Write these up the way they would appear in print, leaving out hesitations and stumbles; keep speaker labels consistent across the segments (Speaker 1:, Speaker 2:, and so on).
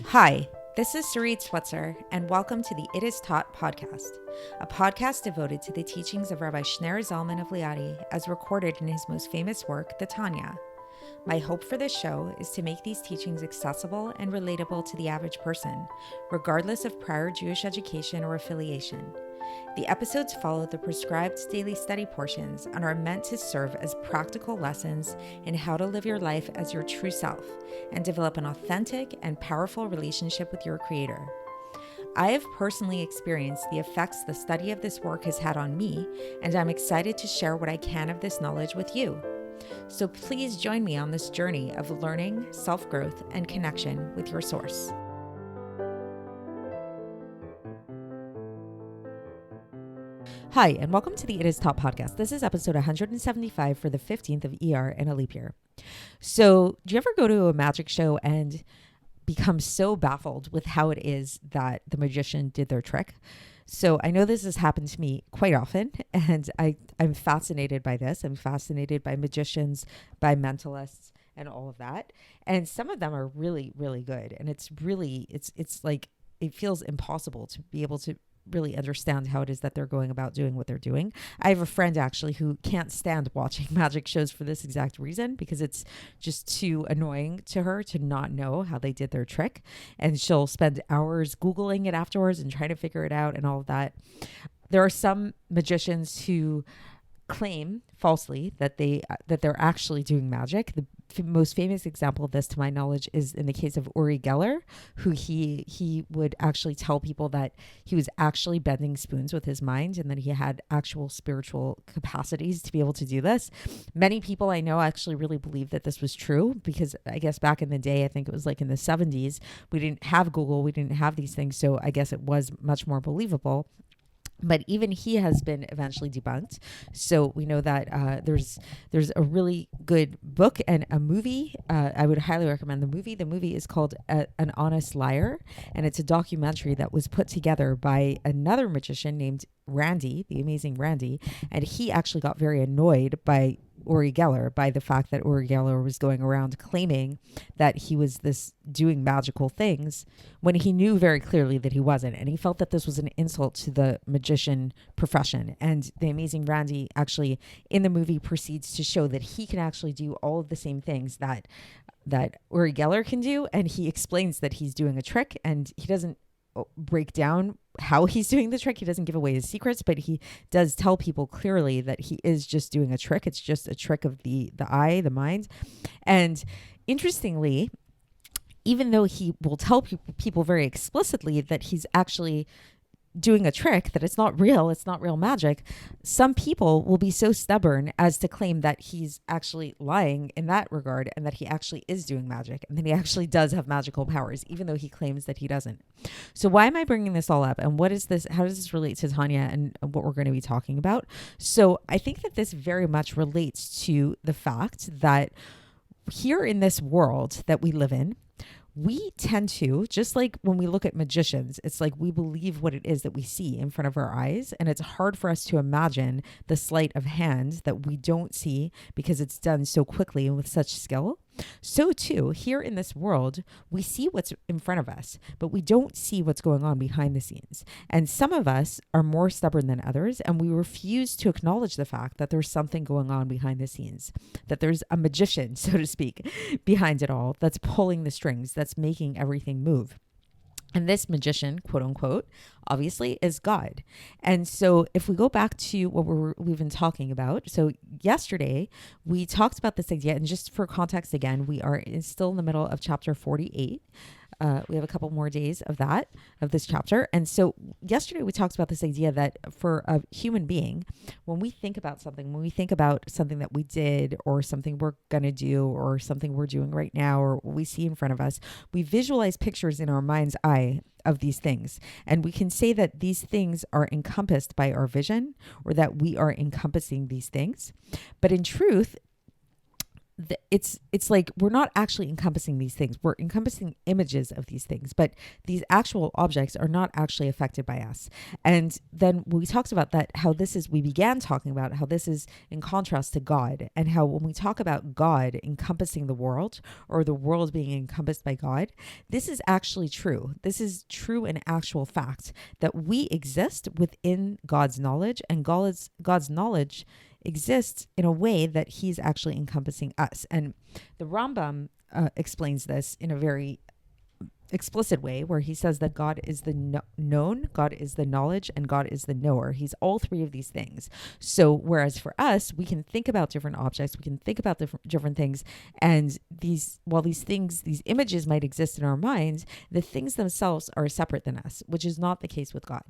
Speaker 1: Hi, this is Sarit Switzer, and welcome to the It Is Taught podcast, a podcast devoted to the teachings of Rabbi Shneur Zalman of Liadi as recorded in his most famous work, the Tanya. My hope for this show is to make these teachings accessible and relatable to the average person, regardless of prior Jewish education or affiliation. The episodes follow the prescribed daily study portions and are meant to serve as practical lessons in how to live your life as your true self and develop an authentic and powerful relationship with your Creator. I have personally experienced the effects the study of this work has had on me, and I'm excited to share what I can of this knowledge with you. So please join me on this journey of learning, self-growth, and connection with your source. Hi, and welcome to the It Is Taught podcast. This is episode 175 for the 15th of Iyar in a leap year. So do you ever go to a magic show and become so baffled with how it is that the magician did their trick? So I know this has happened to me quite often, and I'm fascinated by this. I'm fascinated by magicians, by mentalists, and all of that. And some of them are really, really good. And it's like, it feels impossible to be able to really understand how it is that they're going about doing what they're doing. I have a friend actually who can't stand watching magic shows for this exact reason, because it's just too annoying to her to not know how they did their trick. And she'll spend hours Googling it afterwards and trying to figure it out and all of that. There are some magicians who claim falsely that they're actually doing magic. The most famous example of this, to my knowledge, is in the case of Uri Geller, who he would actually tell people that he was actually bending spoons with his mind and that he had actual spiritual capacities to be able to do this. Many people I know actually really believe that this was true, because I guess back in the day, I think it was like in the 70s, we didn't have Google, we didn't have these things, so I guess it was much more believable. But even he has been eventually debunked. So we know that there's a really good book and a movie. I would highly recommend the movie. The movie is called An Honest Liar, and it's a documentary that was put together by another magician named Randy, the amazing Randy. And he actually got very annoyed by Uri Geller, by the fact that Uri Geller was going around claiming that he was this doing magical things when he knew very clearly that he wasn't. And he felt that this was an insult to the magician profession. And the amazing Randy actually in the movie proceeds to show that he can actually do all of the same things that Uri Geller can do. And he explains that he's doing a trick, and he doesn't break down how he's doing the trick. He doesn't give away his secrets, but he does tell people clearly that he is just doing a trick. It's just a trick of the eye, the mind. And interestingly, even though he will tell people very explicitly that he's actually doing a trick, that it's not real magic, some people will be so stubborn as to claim that he's actually lying in that regard, and that he actually is doing magic, and that he actually does have magical powers, even though he claims that he doesn't. So why am I bringing this all up, and what is this? How does this relate to Tanya and what we're going to be talking about? So I think that this very much relates to the fact that here in this world that we live in, we tend to, just like when we look at magicians, it's like we believe what it is that we see in front of our eyes. And it's hard for us to imagine the sleight of hand that we don't see, because it's done so quickly and with such skill. So too, here in this world, we see what's in front of us, but we don't see what's going on behind the scenes. And some of us are more stubborn than others, and we refuse to acknowledge the fact that there's something going on behind the scenes, that there's a magician, so to speak, behind it all, that's pulling the strings, that's making everything move. And this magician, quote unquote, obviously is God. And so if we go back to what we've been talking about, so yesterday we talked about this idea, and just for context again, we are still in the middle of chapter 48. We have a couple more days of this chapter. And so yesterday we talked about this idea that for a human being, when we think about something that we did, or something we're going to do, or something we're doing right now, or what we see in front of us, we visualize pictures in our mind's eye of these things. And we can say that these things are encompassed by our vision, or that we are encompassing these things. But in truth, it's like we're not actually encompassing these things. We're encompassing images of these things, but these actual objects are not actually affected by us. And then we talked about that, how we began talking about how this is in contrast to God, and how when we talk about God encompassing the world, or the world being encompassed by God, this is actually true. This is true and actual fact, that we exist within God's knowledge, and God's knowledge exists in a way that he's actually encompassing us. And the Rambam explains this in a very explicit way, where he says that God is the known, God is the knowledge, and God is the knower. He's all three of these things. So whereas for us, we can think about different objects, we can think about different things, and these images might exist in our minds, the things themselves are separate than us, which is not the case with God.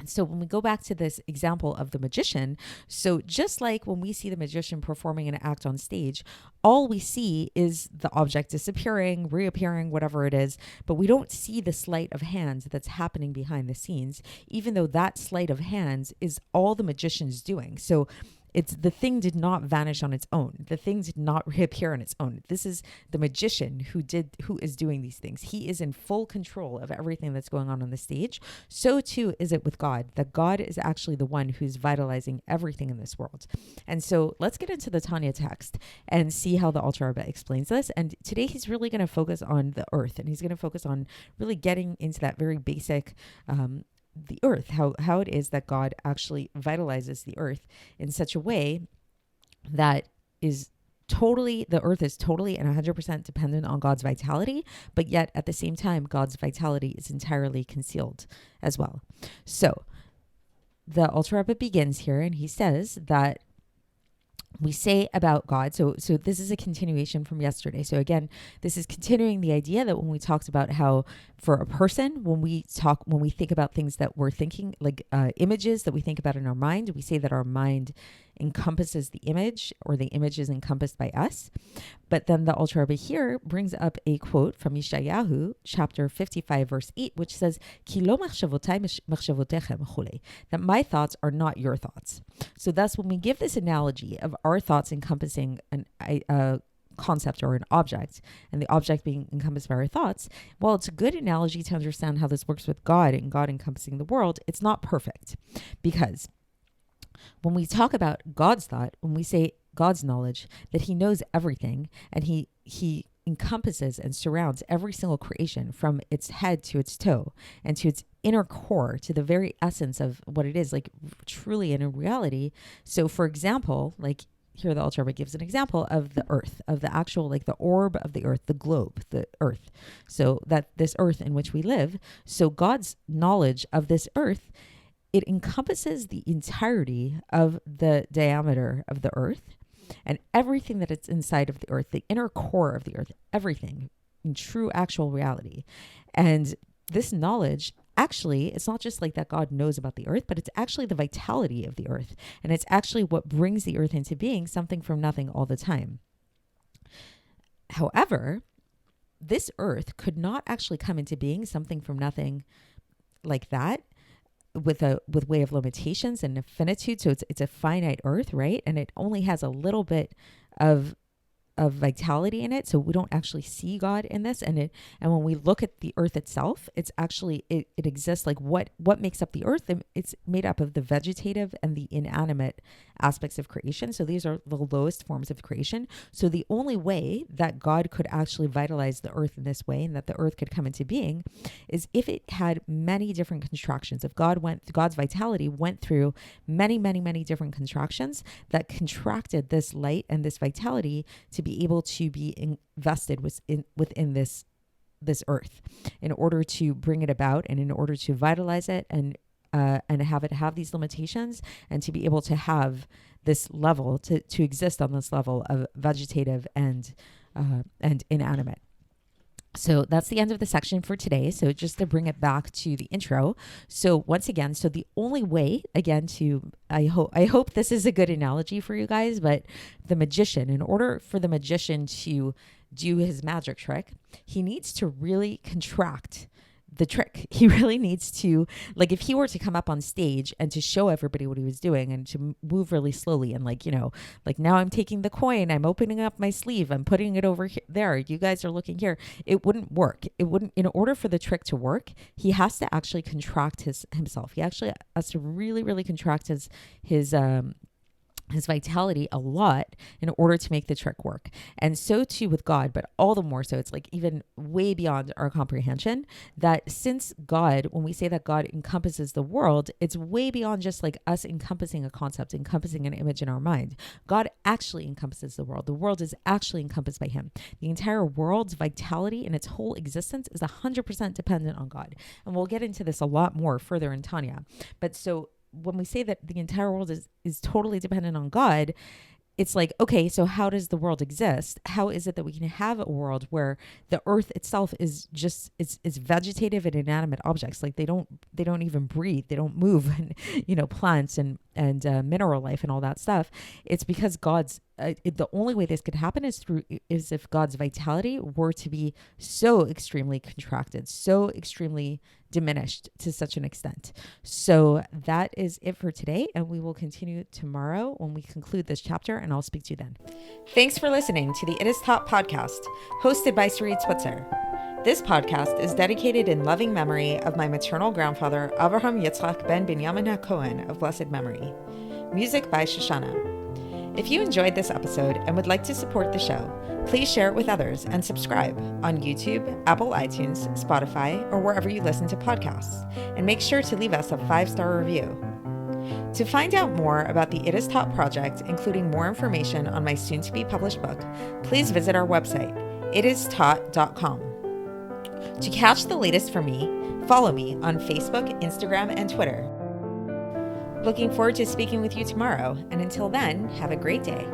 Speaker 1: So when we go back to this example of the magician, so just like when we see the magician performing an act on stage, all we see is the object disappearing, reappearing, whatever it is, but we don't see the sleight of hand that's happening behind the scenes, even though that sleight of hand is all the magician's doing. So the thing did not vanish on its own. The thing did not reappear on its own. This is the magician who is doing these things. He is in full control of everything that's going on the stage. So too is it with God, that God is actually the one who's vitalizing everything in this world. And so let's get into the Tanya text and see how the Alter Rebbe explains this. And today he's really going to focus on the earth, and he's going to focus on really getting into that very basic the earth, how it is that God actually vitalizes the earth in such a way that the earth is totally and 100% dependent on God's vitality, but yet at the same time, God's vitality is entirely concealed as well. So the Alter Rebbe begins here, and he says that we say about God. So this is a continuation from yesterday. So again, this is continuing the idea that when we talked about how for a person, when we think about things that we're thinking, like images that we think about in our mind, we say that our mind encompasses the image, or the image is encompassed by us. But then the Alter Rebbe here brings up a quote from Yeshayahu, chapter 55, verse 8, which says, Ki lo machshavotai machshavotechem chule, that my thoughts are not your thoughts. So thus, when we give this analogy of our thoughts encompassing a concept or an object, and the object being encompassed by our thoughts, while it's a good analogy to understand how this works with God and God encompassing the world, it's not perfect. Because when we talk about God's thought, when we say God's knowledge, that he knows everything, and he encompasses and surrounds every single creation from its head to its toe, and to its inner core, to the very essence of what it is, like truly in a reality. So for example, like here the Alter Rebbe gives an example of the earth, of the actual, like the orb of the earth, the globe, the earth. So that this earth in which we live, so God's knowledge of this earth, it encompasses the entirety of the diameter of the earth, and everything that it's inside of the earth, the inner core of the earth, everything in true actual reality. And this knowledge, actually, it's not just like that God knows about the earth, but it's actually the vitality of the earth. And it's actually what brings the earth into being, something from nothing all the time. However, this earth could not actually come into being, something from nothing like that, with way of limitations and finitude. So it's a finite earth, right? And it only has a little bit of vitality in it, so we don't actually see God in this. And when we look at the earth itself, it's actually it exists, like what makes up the earth. It's made up of the vegetative and the inanimate aspects of creation. So these are the lowest forms of creation. So the only way that God could actually vitalize the earth in this way, and that the earth could come into being, is if it had many different contractions. If God's vitality went through many, many, many different contractions that contracted this light and this vitality to be able to be invested within this earth, in order to bring it about, and in order to vitalize it, and have it have these limitations, and to be able to have this level, to exist on this level of vegetative and inanimate. So that's the end of the section for today. So just to bring it back to the intro. So once again, so the only way, again, I hope this is a good analogy for you guys, but the magician, in order for the magician to do his magic trick, he needs to really contract the trick. He really needs to, like, if he were to come up on stage and to show everybody what he was doing and to move really slowly and like, like now I'm taking the coin, I'm opening up my sleeve, I'm putting it over there, you guys are looking here, it wouldn't work. It wouldn't, in order for the trick to work, he has to actually contract himself. He actually has to really, really contract his vitality a lot in order to make the trick work. And so too with God, but all the more so, it's like even way beyond our comprehension, that since God, when we say that God encompasses the world, it's way beyond just like us encompassing a concept, encompassing an image in our mind. God actually encompasses the world. The world is actually encompassed by him. The entire world's vitality and its whole existence is 100% dependent on God. And we'll get into this a lot more further in Tanya. But so when we say that the entire world is totally dependent on God, it's like, okay, so how does the world exist? How is it that we can have a world where the earth itself is just, it's vegetative and inanimate objects? Like they don't even breathe, they don't move, and, plants and mineral life and all that stuff. It's because God's, the only way this could happen is if God's vitality were to be so extremely contracted, so extremely diminished to such an extent. So that is it for today, and we will continue tomorrow when we conclude this chapter, and I'll speak to you then. Thanks for listening to the It Is Taught podcast, hosted by Sarit Switzer. This podcast is dedicated in loving memory of my maternal grandfather, Avraham Yitzchak ben Binyamin HaKohen of blessed memory. Music by Shoshana. If you enjoyed this episode and would like to support the show, please share it with others and subscribe on YouTube, Apple iTunes, Spotify, or wherever you listen to podcasts. And make sure to leave us a 5-star review. To find out more about the It Is Taught project, including more information on my soon-to-be published book, please visit our website, itistaught.com. To catch the latest from me, follow me on Facebook, Instagram, and Twitter. Looking forward to speaking with you tomorrow, and until then, have a great day.